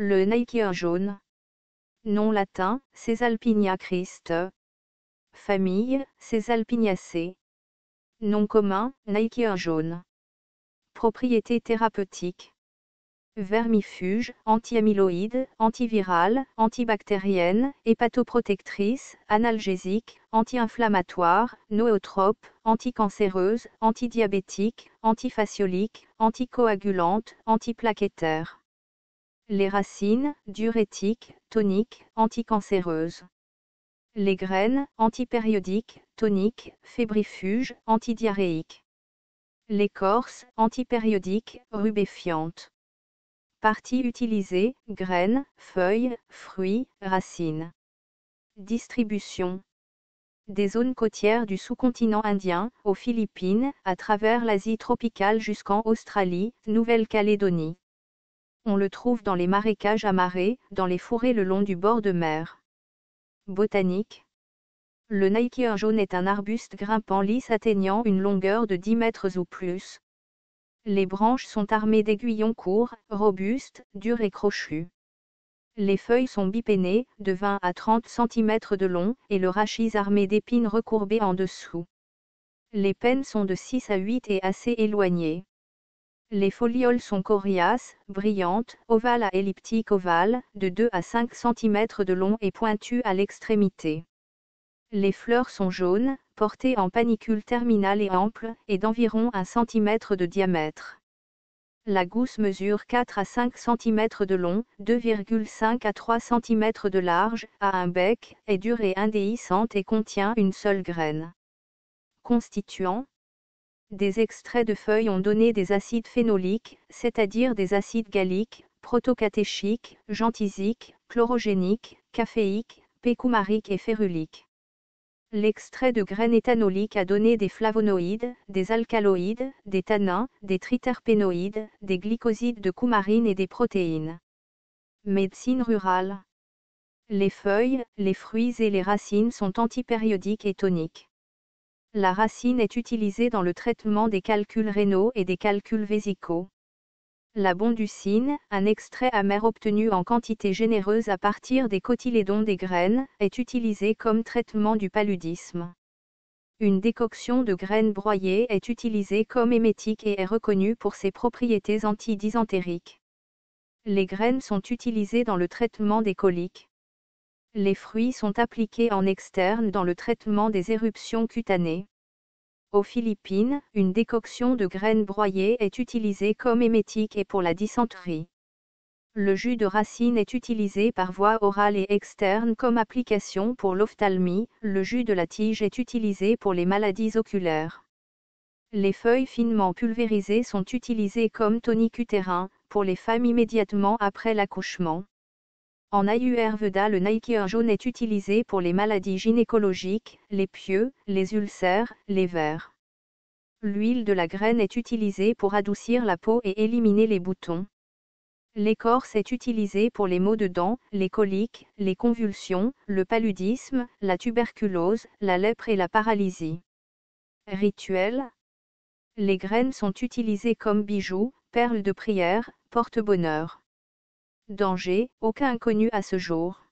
Le naïkier jaune. Nom latin, Caesalpinia Christ. Famille, Caesalpiniaceae. Nom commun, naïkier jaune. Propriétés thérapeutiques. Vermifuge, anti-amyloïde, antivirale, antibactérienne, hépatoprotectrice, analgésique, anti-inflammatoire, noéotrope, anticancéreuse, antidiabétique, antifasciolique, anticoagulante, antiplaquettaire. Les racines, diurétiques, toniques, anticancéreuses. Les graines, antipériodiques, toniques, fébrifuges, antidiarrhéiques. L'écorce, antipériodique, rubéfiante. Parties utilisées, graines, feuilles, fruits, racines. Distribution. Des zones côtières du sous-continent indien, aux Philippines, à travers l'Asie tropicale jusqu'en Australie, Nouvelle-Calédonie. On le trouve dans les marécages à marée, dans les forêts le long du bord de mer. Botanique. Le naïkier jaune est un arbuste grimpant lisse atteignant une longueur de 10 mètres ou plus. Les branches sont armées d'aiguillons courts, robustes, durs et crochus. Les feuilles sont bipennées, de 20 à 30 cm de long, et le rachis armé d'épines recourbées en dessous. Les pennes sont de 6 à 8 et assez éloignées. Les folioles sont coriaces, brillantes, ovales à elliptiques ovales, de 2 à 5 cm de long et pointues à l'extrémité. Les fleurs sont jaunes, portées en panicule terminale et ample, et d'environ 1 cm de diamètre. La gousse mesure 4 à 5 cm de long, 2,5 à 3 cm de large, a un bec, est dure et indéhiscente et contient une seule graine. Constituants. Des extraits de feuilles ont donné des acides phénoliques, c'est-à-dire des acides galliques, protocatéchiques, gentisiques, chlorogéniques, caféiques, pécumariques et féruliques. L'extrait de graines éthanoliques a donné des flavonoïdes, des alcaloïdes, des tannins, des triterpénoïdes, des glycosides de coumarine et des protéines. Médecine rurale. Les feuilles, les fruits et les racines sont antipériodiques et toniques. La racine est utilisée dans le traitement des calculs rénaux et des calculs vésicaux. La bonducine, un extrait amer obtenu en quantité généreuse à partir des cotylédons des graines, est utilisé comme traitement du paludisme. Une décoction de graines broyées est utilisée comme émétique et est reconnue pour ses propriétés antidysentériques. Les graines sont utilisées dans le traitement des coliques. Les fruits sont appliqués en externe dans le traitement des éruptions cutanées. Aux Philippines, une décoction de graines broyées est utilisée comme émétique et pour la dysenterie. Le jus de racine est utilisé par voie orale et externe comme application pour l'ophtalmie, le jus de la tige est utilisé pour les maladies oculaires. Les feuilles finement pulvérisées sont utilisées comme tonique utérin, pour les femmes immédiatement après l'accouchement. En Ayurveda, le naïkier jaune est utilisé pour les maladies gynécologiques, les pieux, les ulcères, les vers. L'huile de la graine est utilisée pour adoucir la peau et éliminer les boutons. L'écorce est utilisée pour les maux de dents, les coliques, les convulsions, le paludisme, la tuberculose, la lèpre et la paralysie. Rituel. Les graines sont utilisées comme bijoux, perles de prière, porte-bonheur. Danger, aucun inconnu à ce jour.